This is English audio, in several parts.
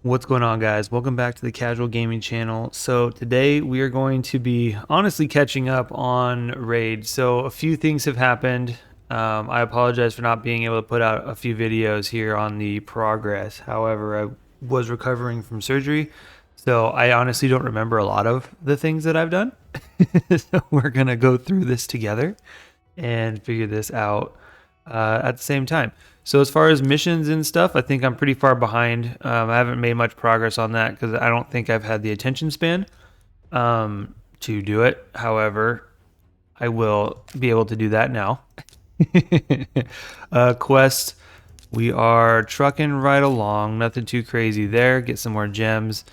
What's going on, guys? Welcome back to the Casual Gaming channel. So today we are going to be honestly catching up on Raid. So a few things have happened. I apologize for not being able to put out a few videos here on the progress. However, I was recovering from surgery, so I honestly don't remember a lot of the things that I've done. So we're gonna go through this together and figure this out at the same time. So as far as missions and stuff, I think I'm pretty far behind. I haven't made much progress on that because I don't think I've had the attention span to do it. However, I will be able to do that now. Quest, we are trucking right along. Nothing too crazy there. Get some more gems.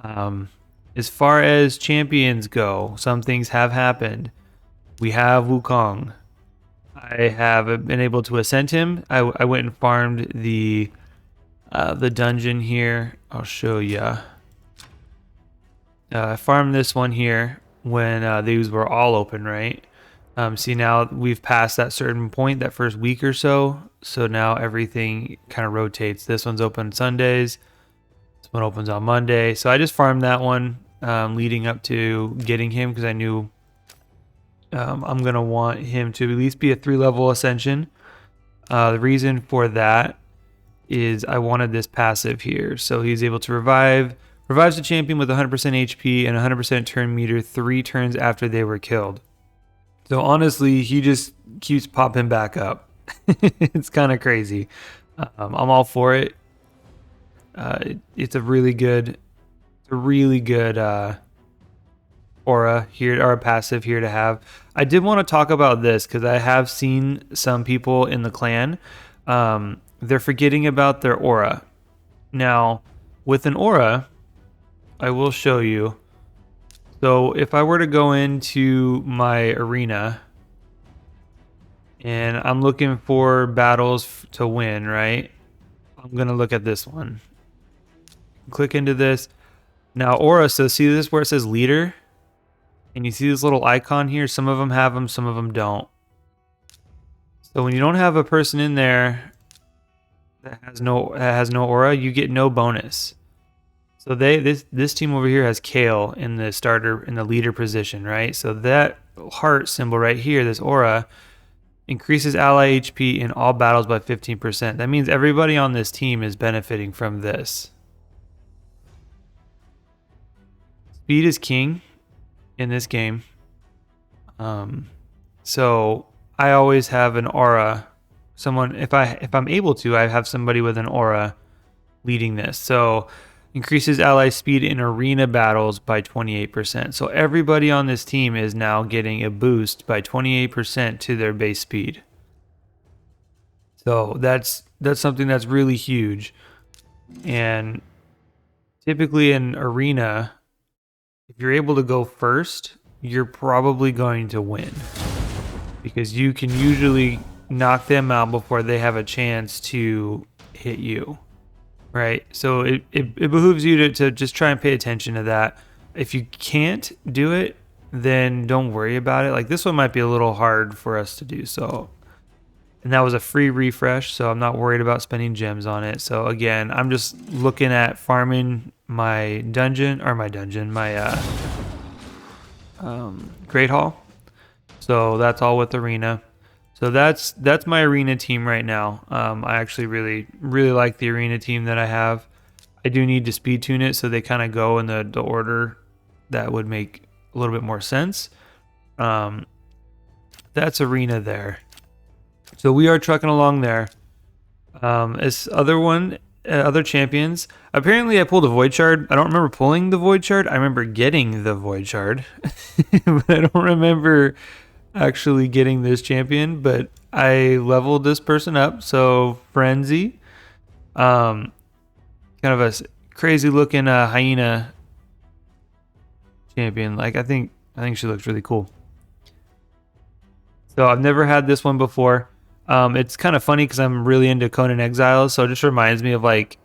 As far as champions go, some things have happened. We have Wukong. I have been able to ascend him. I went and farmed the dungeon here. I'll show you. I farmed this one here when these were all open, right? See, now we've passed that certain point, that first week or so. So now everything kind of rotates. This one's open Sundays. This one opens on Monday. So I just farmed that one leading up to getting him because I knew I'm going to want him to at least be a 3-level ascension. The reason for that is I wanted this passive here. So he's able to revives the champion with 100% HP and 100% turn meter 3 turns after they were killed. So honestly, he just keeps popping back up. It's kind of crazy. I'm all for it. It's a really good aura here, or a passive here to have. I did want to talk about this because I have seen some people in the clan, they're forgetting about their aura. Now, with an aura, I will show you. So if I were to go into my arena and I'm looking for battles to win, right? I'm going to look at this one. Click into this. Now, aura, so see this where it says leader? And you see this little icon here? Some of them have them, some of them don't. So when you don't have a person in there that has no aura, you get no bonus. So this team over here has Kale in the starter, in the leader position, right? So that heart symbol right here, this aura, increases ally HP in all battles by 15%. That means everybody on this team is benefiting from this. Speed is king in this game. So I always have an aura. Someone, if I'm able to, I have somebody with an aura leading this. So increases ally speed in arena battles by 28%. So everybody on this team is now getting a boost by 28% to their base speed. So that's something that's really huge. And typically in arena, if you're able to go first, you're probably going to win because you can usually knock them out before they have a chance to hit you, right? So it behooves you to just try and pay attention to that. If you can't do it, then don't worry about it. Like this one might be a little hard for us to do. So, and that was a free refresh, so I'm not worried about spending gems on it. So again, I'm just looking at farming my dungeon, my Great Hall. So that's all with arena. So that's my arena team right now. I actually really like the arena team that I have. I do need to speed tune it so they kind of go in the order that would make a little bit more sense. That's arena there. So we are trucking along there. As other champions. Apparently I pulled a void shard. I don't remember pulling the void shard. I remember getting the void shard. But I don't remember actually getting this champion, but I leveled this person up. So Frenzy, kind of a crazy looking hyena champion. Like I think she looks really cool. So I've never had this one before. It's kind of funny because I'm really into Conan Exiles, so it just reminds me of like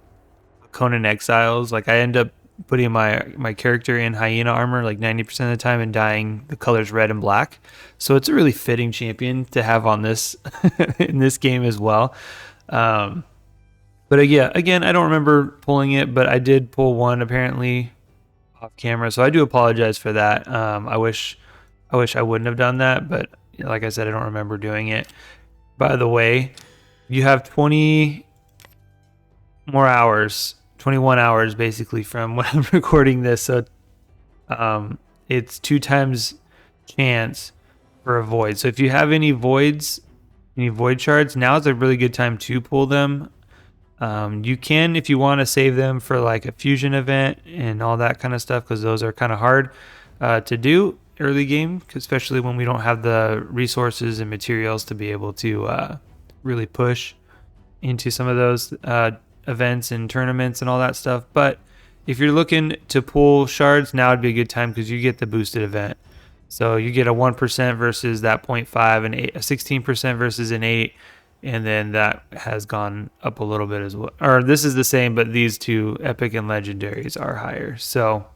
Conan Exiles. Like I end up putting my character in hyena armor like 90% of the time and dyeing the colors red and black. So it's a really fitting champion to have on this in this game as well. So But yeah, again, I don't remember pulling it, but I did pull one apparently off camera, so I do apologize for that. I wish I wouldn't have done that, but like I said, I don't remember doing it. By the way, you have 20 more hours, 21 hours basically from when I'm recording this, so it's 2 times chance for a void. So if you have any voids, any void shards, now is a really good time to pull them. You can, if you want to save them for like a fusion event and all that kind of stuff, because those are kind of hard to do early game, especially when we don't have the resources and materials to be able to really push into some of those events and tournaments and all that stuff. But if you're looking to pull shards, now would be a good time because you get the boosted event. So you get a 1% versus that 0.5 and a 16% versus an 8. And then that has gone up a little bit as well. Or this is the same, but these two epic and legendaries are higher. So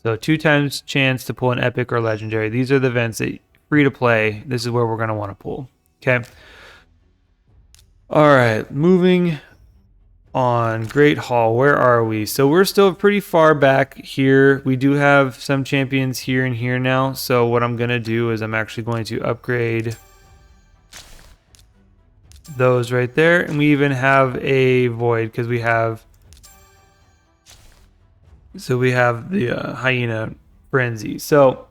2 times chance to pull an epic or legendary. These are the events that free to play. This is where we're going to want to pull. Okay. All right, moving on. Great Hall, where are we? So we're still pretty far back here. We do have some champions here and here now. So what I'm going to do is I'm actually going to upgrade those right there. And we even have a void because we have... So we have the Hyena Frenzy. So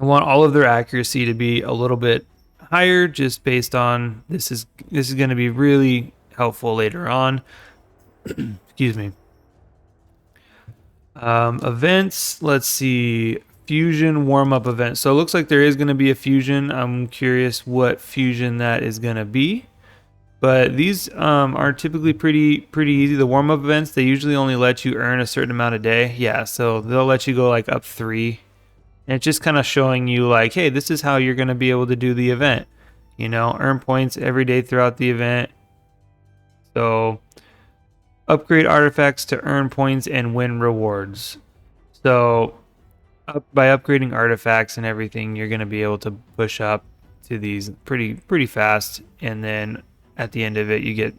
I want all of their accuracy to be a little bit higher just based on this is going to be really helpful later on. Excuse me. Events, let's see. Fusion warm-up event. So it looks like there is going to be a fusion. I'm curious what fusion that is going to be. But these are typically pretty easy. The warm-up events, they usually only let you earn a certain amount a day. Yeah, so they'll let you go like up 3. And it's just kind of showing you like, hey, this is how you're going to be able to do the event. You know, earn points every day throughout the event. So upgrade artifacts to earn points and win rewards. So by upgrading artifacts and everything, you're going to be able to push up to these pretty fast. And then at the end of it, you get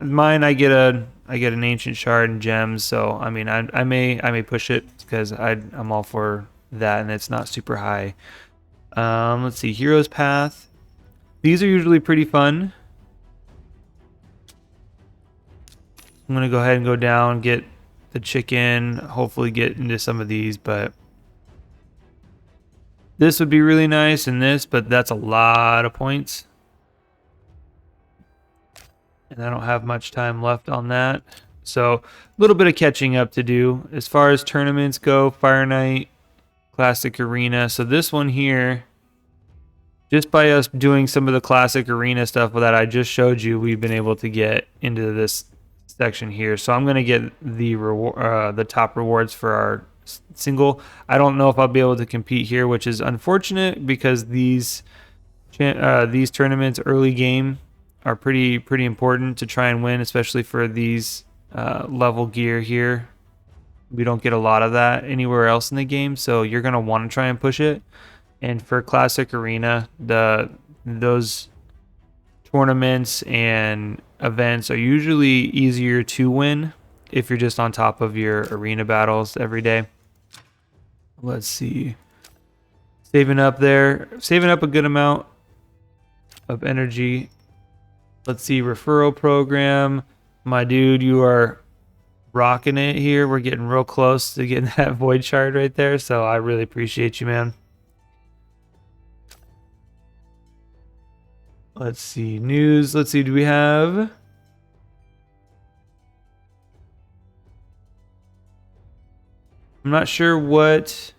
mine. I get an ancient shard and gems. So I mean, I may push it because I'm all for that, and it's not super high. Let's see, Hero's Path. These are usually pretty fun. I'm gonna go ahead and go down, get the chicken, hopefully get into some of these, but this would be really nice in this, but that's a lot of points. And I don't have much time left on that. So a little bit of catching up to do. As far as tournaments go, Fire Night, Classic Arena. So this one here, just by us doing some of the Classic Arena stuff that I just showed you, we've been able to get into this section here. So I'm going to get the top rewards for our single. I don't know if I'll be able to compete here, which is unfortunate because these tournaments early game are pretty important to try and win, especially for these level gear here. We don't get a lot of that anywhere else in the game, so you're going to want to try and push it. And for Classic Arena, those tournaments and events are usually easier to win if you're just on top of your arena battles every day. Let's see. Saving up there. Saving up a good amount of energy. Let's see. Referral program. My dude, you are rocking it here. We're getting real close to getting that void shard right there, so I really appreciate you, man. Let's see. News. Let's see. Do we have... I'm not sure what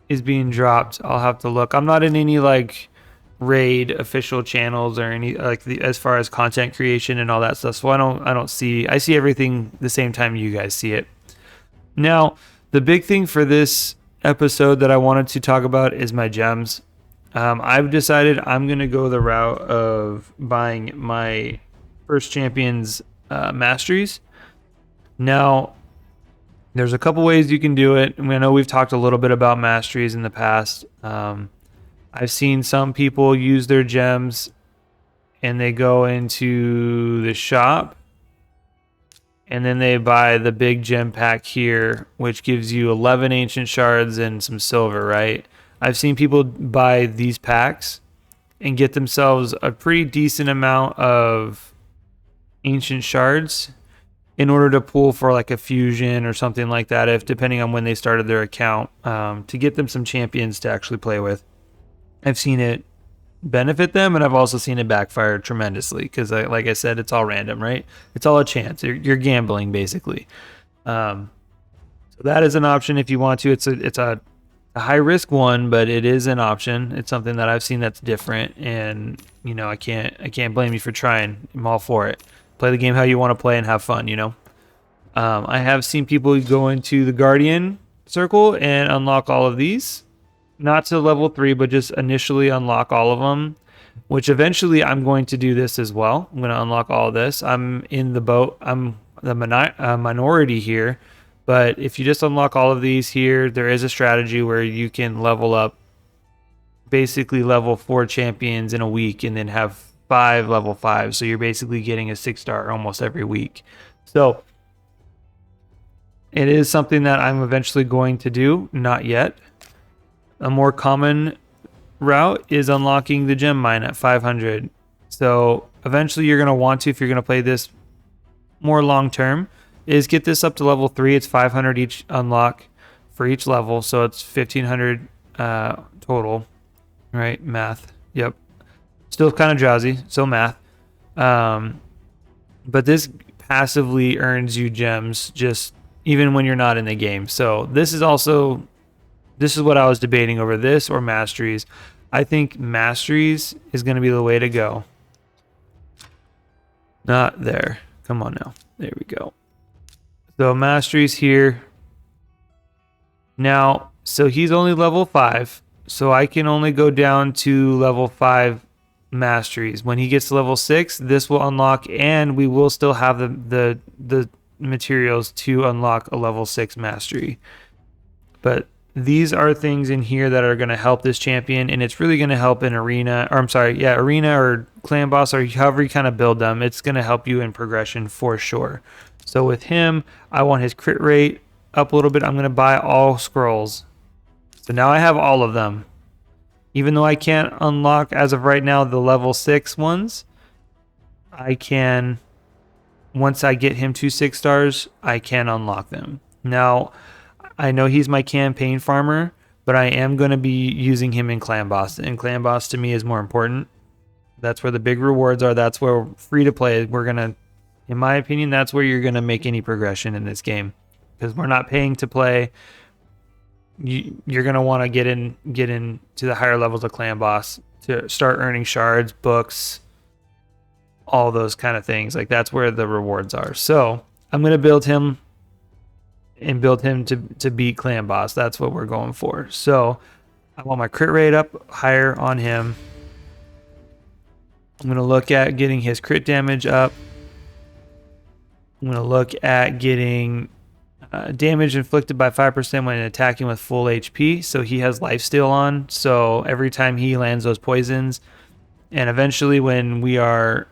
is being dropped. I'll have to look. I'm not in any like raid official channels or any like as far as content creation and all that stuff. So I don't see. I see everything the same time you guys see it. Now, the big thing for this episode that I wanted to talk about is my gems. I've decided I'm gonna go the route of buying my first champion's masteries. Now, there's a couple ways you can do it. I know we've talked a little bit about masteries in the past. I've seen some people use their gems and they go into the shop, and then they buy the big gem pack here, which gives you 11 ancient shards and some silver, right? I've seen people buy these packs and get themselves a pretty decent amount of ancient shards in order to pull for like a fusion or something like that, if depending on when they started their account, to get them some champions to actually play with. I've seen it benefit them, and I've also seen it backfire tremendously because, like I said, it's all random, right? It's all a chance. You're gambling basically. So that is an option if you want to. It's a high risk one, but it is an option. It's something that I've seen that's different, and I can't blame you for trying. I'm all for it. Play the game how you want to play and have fun. I have seen people go into the Guardian circle and unlock all of these. Not to level 3, but just initially unlock all of them, which eventually I'm going to do this as well. I'm going to unlock all of this. I'm in the boat. I'm the minority here. But if you just unlock all of these here, there is a strategy where you can level up basically level 4 champions in a week and then have 5 level 5. So you're basically getting a 6-star almost every week. So it is something that I'm eventually going to do. Not yet. A more common route is unlocking the gem mine at 500. So eventually you're going to want to, if you're going to play this more long term, is get this up to level 3. It's 500 each unlock for each level. So it's 1500 total, right? Math. Yep. Still kind of drowsy. Still math. But this passively earns you gems just even when you're not in the game. So this is what I was debating over, this or Masteries. I think Masteries is going to be the way to go. Not there. Come on now. There we go. So Masteries here. Now, so he's only level 5. So I can only go down to level 5 Masteries. When he gets to level 6, this will unlock, and we will still have the materials to unlock a level 6 Mastery. But these are things in here that are going to help this champion, and it's really going to help in arena or clan boss, or however you kind of build them. It's going to help you in progression for sure. So with him, I want his crit rate up a little bit. I'm going to buy all scrolls. So now I have all of them. Even though I can't unlock, as of right now, the level 6 ones, I can, once I get him to 6-stars, I can unlock them. Now, I know he's my campaign farmer, but I am going to be using him in Clan Boss. And Clan Boss to me is more important. That's where the big rewards are. That's where free to play, we're going to, in my opinion, that's where you're going to make any progression in this game. Because we're not paying to play. You're going to want to get in to the higher levels of Clan Boss to start earning shards, books, all those kind of things. Like, that's where the rewards are. So I'm going to build him and build him to beat Clan Boss. That's what we're going for. So I want my crit rate up higher on him. I'm going to look at getting his crit damage up. I'm going to look at getting damage inflicted by 5% when attacking with full HP. So he has lifesteal on. So every time he lands those poisons, and eventually when we are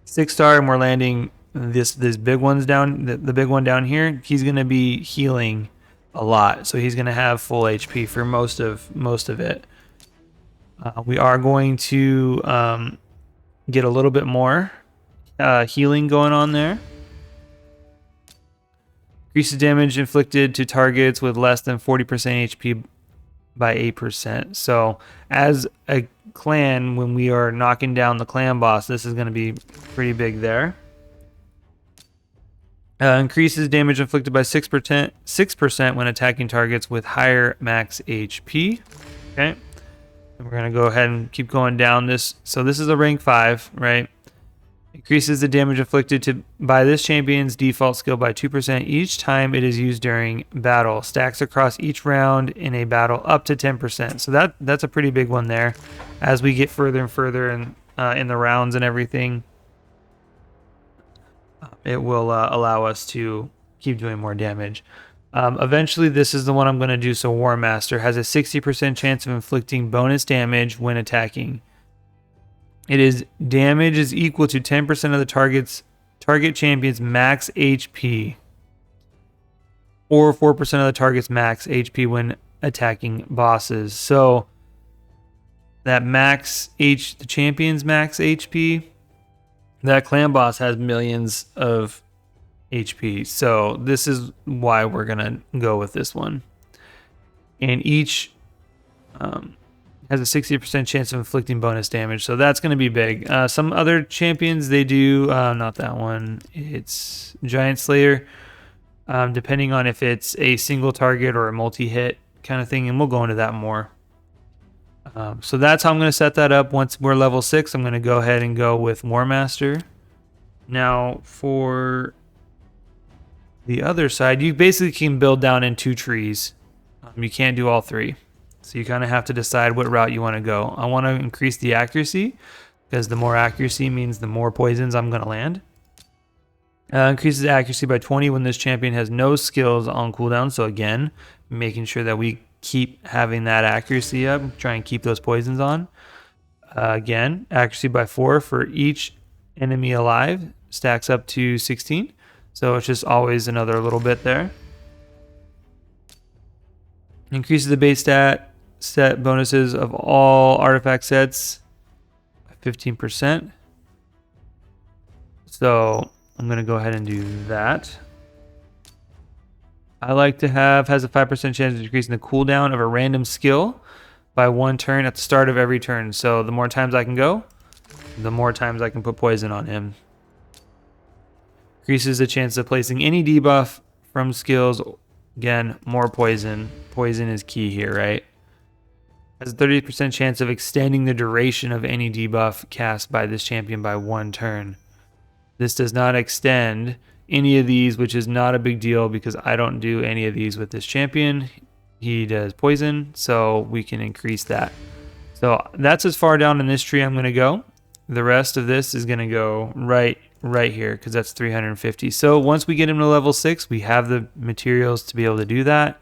6-star and we're landing this big one's down, the big one down here, he's going to be healing a lot. So he's going to have full HP for most of it. We are going to get a little bit more healing going on there. Increases damage inflicted to targets with less than 40% HP by 8%. So as a clan, when we are knocking down the clan boss, this is going to be pretty big there. Increases damage inflicted by 6% when attacking targets with higher max HP. Okay. And we're going to go ahead and keep going down this. So this is a rank 5, right? Increases the damage inflicted by this champion's default skill by 2% each time it is used during battle. Stacks across each round in a battle up to 10%. So that's a pretty big one there. As we get further and further in the rounds and everything, it will allow us to keep doing more damage. Eventually, this is the one I'm going to do. So War Master has a 60% chance of inflicting bonus damage when attacking. It is damage is equal to 10% of the target champion's max HP, or 4% of the target's max HP when attacking bosses. So that the champion's max HP, that clan boss has millions of HP. So this is why we're gonna go with this one. And each has a 60% chance of inflicting bonus damage. So that's gonna be big. Some other champions, they do, not that one. It's Giant Slayer. Depending on if it's a single target or a multi-hit kind of thing, and we'll go into that more. So that's how I'm going to set that up. Once we're level 6, I'm going to go ahead and go with War Master. Now, for the other side, you basically can build down in 2 trees. You can't do all 3. So you kind of have to decide what route you want to go. I want to increase the accuracy, because the more accuracy means the more poisons I'm going to land. Increases accuracy by 20 when this champion has no skills on cooldown. So again, making sure that we keep having that accuracy up, try and keep those poisons on. Again, accuracy by 4 for each enemy alive, stacks up to 16. So it's just always another little bit there. Increases the base set bonuses of all artifact sets by 15%. So I'm going to go ahead and do that. I like to has a 5% chance of decreasing the cooldown of a random skill by 1 turn at the start of every turn. So the more times I can go, the more times I can put poison on him. Increases the chance of placing any debuff from skills. Again, more poison. Poison is key here, right? Has a 30% chance of extending the duration of any debuff cast by this champion by 1 turn. This does not extend any of these, which is not a big deal because I don't do any of these with this champion. He does poison, so we can increase that. So that's as far down in this tree I'm going to go. The rest of this is going to go right here because that's 350. So once we get him to level 6, we have the materials to be able to do that.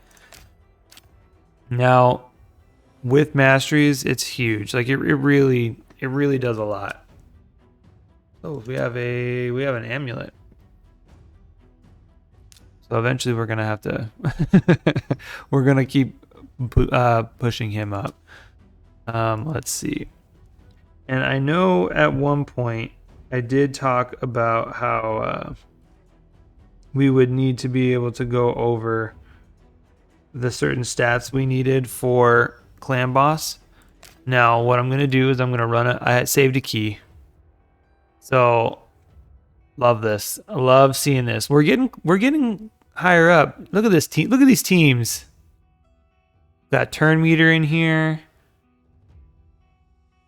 Now, with masteries, it's huge. Like it really does a lot. Oh, we have an amulet. So eventually we're gonna have to we're gonna keep pushing him up. Let's see. And I know at one point I did talk about how we would need to be able to go over the certain stats we needed for clan boss. Now what I'm gonna do is I'm gonna run I saved a key. So love this. I love seeing this. We're getting higher up. Look at this team. Look at these teams. Got turn meter in here.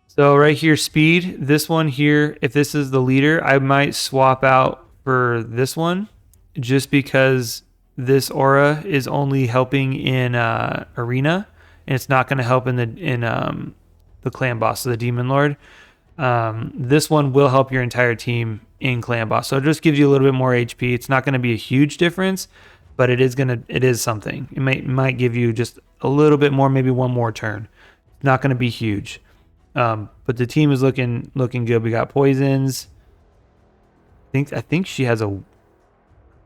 So right here, speed. This one here, if this is the leader, I might swap out for this one just because this aura is only helping in arena and it's not going to help in the clan boss, so the demon lord. This one will help your entire team in clan boss, so it just gives you a little bit more HP. It's not going to be a huge difference, but it is something. It might give you just a little bit more, maybe one more turn. It's not going to be huge, but the team is looking good. We got poisons. I think she has a. I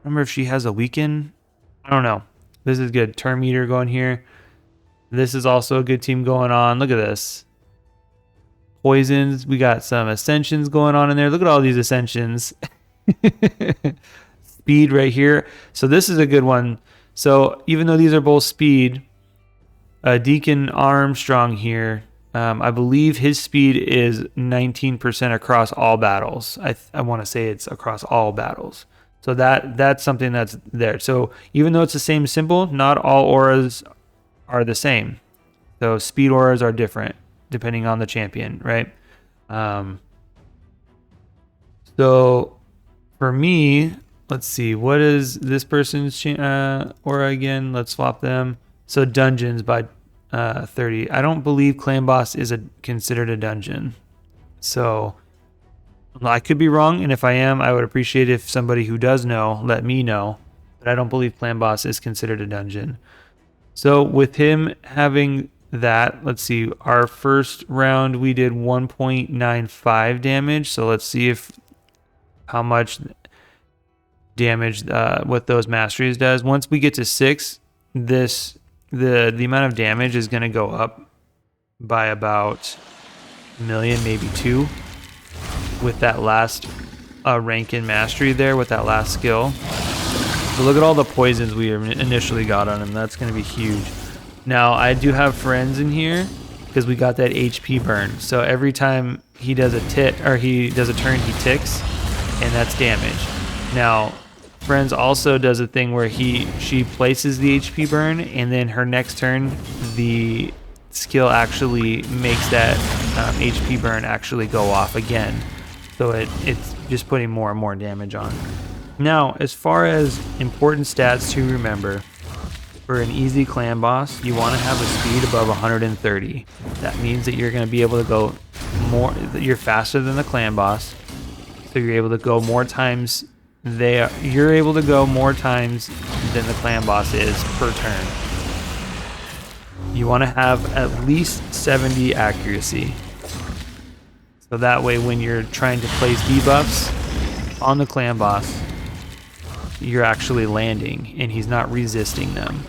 remember if she has a weaken. I don't know. This is good. Turn meter going here. This is also a good team going on. Look at this. Poisons. We got some ascensions going on in there. Look at all these ascensions. Speed right here. So this is a good one. So even though these are both speed, Deacon Armstrong here, I believe his speed is 19% across all battles. I want to say it's across all battles. So that's something that's there. So even though it's the same symbol, not all auras are the same. So speed auras are different depending on the champion, right? So for me, let's see, what is this person's aura again? Let's swap them. So dungeons by 30. I don't believe clan boss is considered a dungeon. So I could be wrong, and if I am, I would appreciate if somebody who does know let me know. But I don't believe clan boss is considered a dungeon. So with him having that. Let's see. Our first round we did 1.95 damage. So let's see if how much damage what those masteries does. Once we get to 6, the amount of damage is going to go up by about a million, maybe 2, with that last rank in mastery there, with that last skill. So look at all the poisons we initially got on him. That's going to be huge. Now I do have friends in here because we got that HP burn. So every time he does a turn, he ticks, and that's damage. Now friends also does a thing where she places the HP burn, and then her next turn the skill actually makes that HP burn actually go off again. So it's just putting more and more damage on. Now, as far as important stats to remember, for an easy clan boss, you want to have a speed above 130. That means that you're going to be able to go more, you're faster than the clan boss. So you're able to go more times you're able to go more times than the clan boss is per turn. You want to have at least 70 accuracy. So that way when you're trying to place debuffs on the clan boss, you're actually landing and he's not resisting them.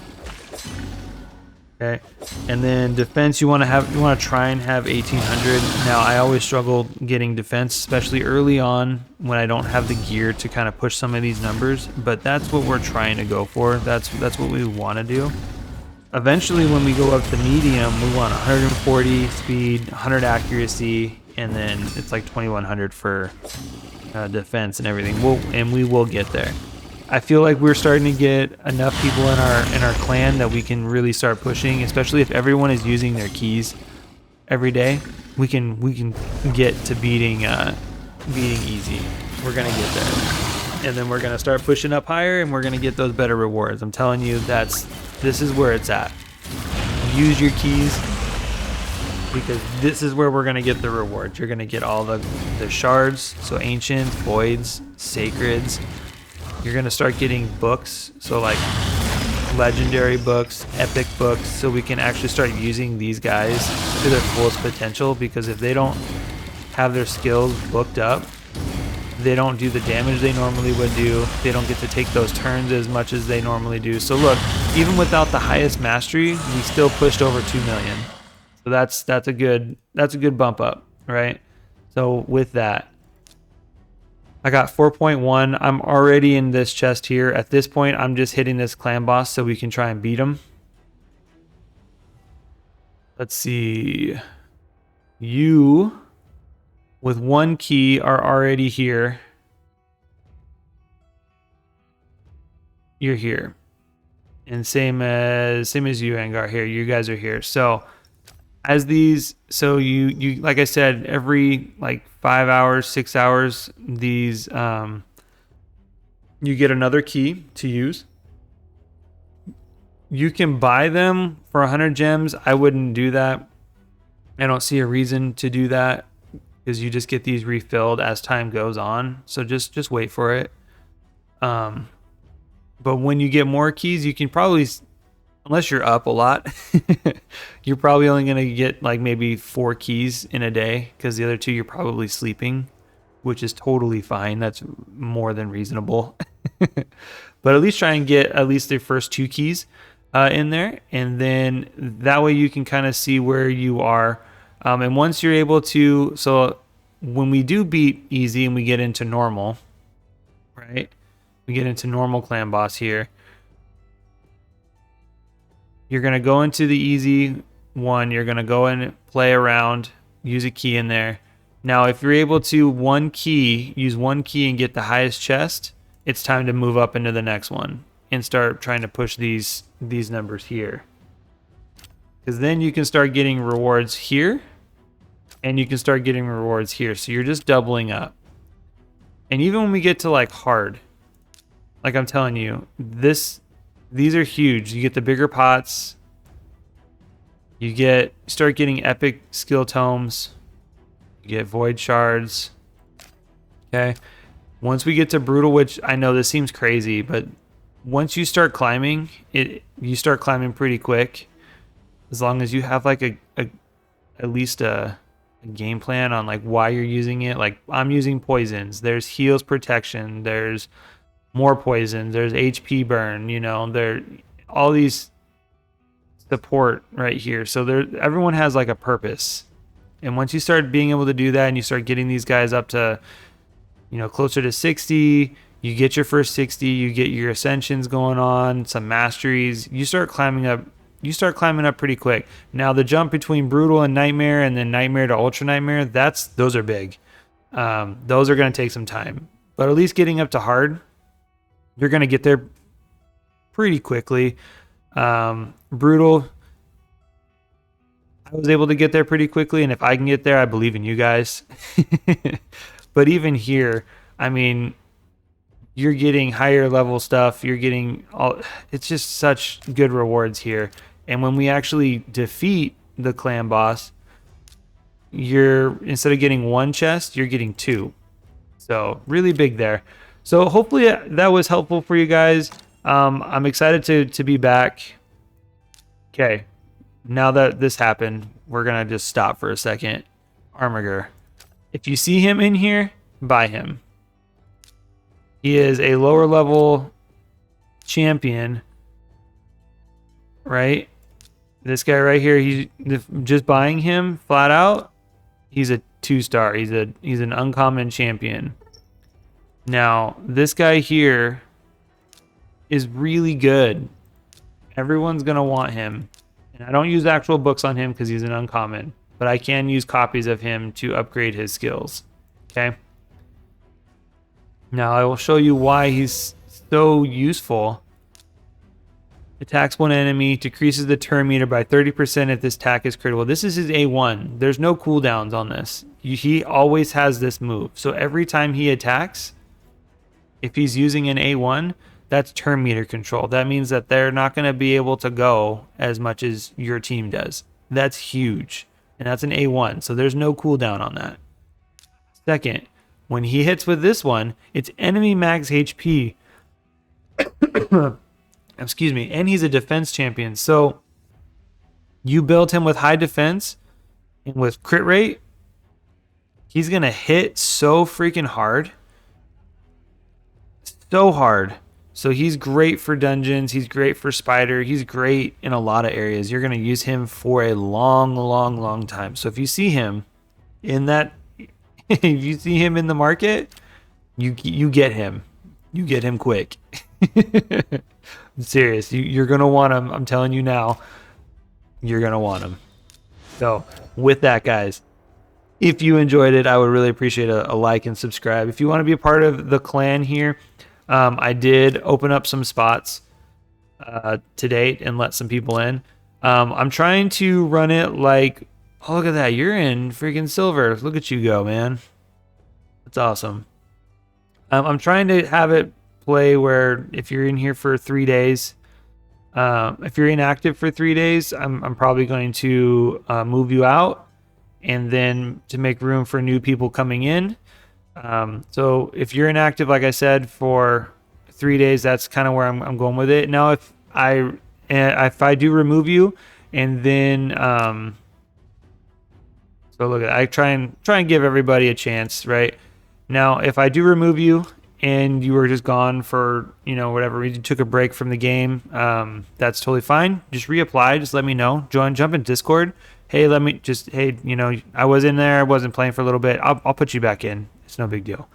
Okay, and then defense, you want to try and have 1800. Now I always struggle getting defense, especially early on when I don't have the gear to kind of push some of these numbers, but that's what we're trying to go for. That's what we want to do. Eventually when we go up to medium, we want 140 speed, 100 accuracy, and then it's like 2100 for defense and everything. We will get there. I feel like we're starting to get enough people in our clan that we can really start pushing, especially if everyone is using their keys every day. We can get to beating easy. We're gonna get there, and then we're gonna start pushing up higher, and we're gonna get those better rewards. I'm telling you, this is where it's at. Use your keys, because this is where we're gonna get the rewards. You're gonna get all the shards, so ancients, voids, sacreds. You're going to start getting books, so like legendary books, epic books, so we can actually start using these guys to their fullest potential, because if they don't have their skills booked up, they don't do the damage they normally would do. They don't get to take those turns as much as they normally do. So look, even without the highest mastery, we still pushed over 2 million. So that's a good bump up, right? So with that, I got 4.1. I'm already in this chest here. At this point, I'm just hitting this clan boss so we can try and beat him. Let's see. You, with 1 key, are already here. You're here. And same as you, Angar, here. You guys are here. So as these, so you like I said, every like 5 hours, 6 hours, these you get another key to use. You can buy them for 100 gems. I wouldn't do that. I don't see a reason to do that, because you just get these refilled as time goes on. So just wait for it. But when you get more keys, you can probably, unless you're up a lot, you're probably only going to get like maybe 4 keys in a day, because the other 2 you're probably sleeping, which is totally fine. That's more than reasonable. But at least try and get at least the first 2 keys in there, and then that way you can kind of see where you are. And once you're able to, so when we do beat easy and we get into normal, right? We get into normal clan boss here. You're going to go into the easy one. You're going to go and play around, use a key in there. Now, if you're able to use 1 key and get the highest chest, it's time to move up into the next one and start trying to push these numbers here. Because then you can start getting rewards here, and you can start getting rewards here. So you're just doubling up. And even when we get to like hard, like I'm telling you, these are huge. You get the bigger pots. You start getting epic skill tomes. You get void shards. Okay. Once we get to brutal, which I know this seems crazy, but once you start climbing, you start climbing pretty quick. as long as you have like a at least a game plan on like why you're using it. Like I'm using poisons. There's heals protection. There's more poisons. There's HP burn. You know, there all these support right here. So there, everyone has like a purpose. And once you start being able to do that, and you start getting these guys up to, you know, closer to 60, you get your first 60, you get your ascensions going on, some masteries, you start climbing up. You start climbing up pretty quick. Now the jump between brutal and nightmare, and then nightmare to ultra nightmare, those are big. Those are going to take some time, but at least getting up to hard, you're going to get there pretty quickly. Brutal, I was able to get there pretty quickly, and if I can get there, I believe in you guys. But even here, I mean, you're getting higher level stuff. You're getting all. It's just such good rewards here. And when we actually defeat the clan boss, you're instead of getting one chest, you're getting two. So really big there. So hopefully that was helpful for you guys. I'm excited to be back. Okay, now that this happened, we're gonna just stop for a second. Armiger. If you see him in here, buy him. He is a lower level champion, right? This guy right here, he's just buying him flat out. He's a 2-star. He's an uncommon champion. Now, this guy here is really good. Everyone's going to want him. And I don't use actual books on him because he's an uncommon, but I can use copies of him to upgrade his skills. Okay? Now, I will show you why he's so useful. Attacks one enemy, decreases the turn meter by 30% if this attack is critical. This is his A1. There's no cooldowns on this. He always has this move. So every time he attacks, if he's using an A1, that's turn meter control. That means that they're not going to be able to go as much as your team does. That's huge. And that's an A1. So there's no cooldown on that. Second, when he hits with this one, it's enemy max HP. Excuse me. And he's a defense champion. So you build him with high defense and with crit rate, he's going to hit so freaking hard. So hard. So he's great for dungeons. He's great for spider. He's great in a lot of areas. You're going to use him for a long, long, long time. So if you see him in that, if you see him in the market, you get him. You get him quick. I'm serious. You're going to want him. I'm telling you now, you're going to want him. So with that, guys, if you enjoyed it, I would really appreciate a like and subscribe. If you want to be a part of the clan here, I did open up some spots to date and let some people in. I'm trying to run it like, oh, look at that. You're in freaking silver. Look at you go, man. That's awesome. I'm trying to have it play where if you're in here for 3 days, if you're inactive for 3 days, I'm probably going to move you out, and then to make room for new people coming in. So if you're inactive, like I said, for 3 days, that's kind of where I'm going with it. Now, if I do remove you, and then so look at I try and give everybody a chance, right? Now, if I do remove you and you were just gone for, you know, whatever reason, you took a break from the game, that's totally fine. Just reapply. Just let me know. Jump in Discord. Hey, hey, you know, I was in there. I wasn't playing for a little bit. I'll put you back in. It's no big deal.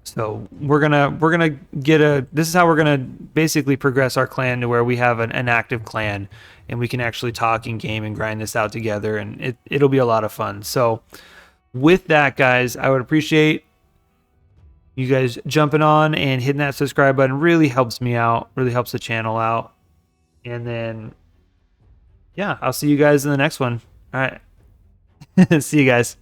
So we're gonna get this is how we're gonna basically progress our clan to where we have an active clan, and we can actually talk in game and grind this out together, and it'll be a lot of fun. So with that, guys, I would appreciate you guys jumping on and hitting that subscribe button. Really helps me out. Really helps the channel out. And then, yeah, I'll see you guys in the next one. All right. See you guys.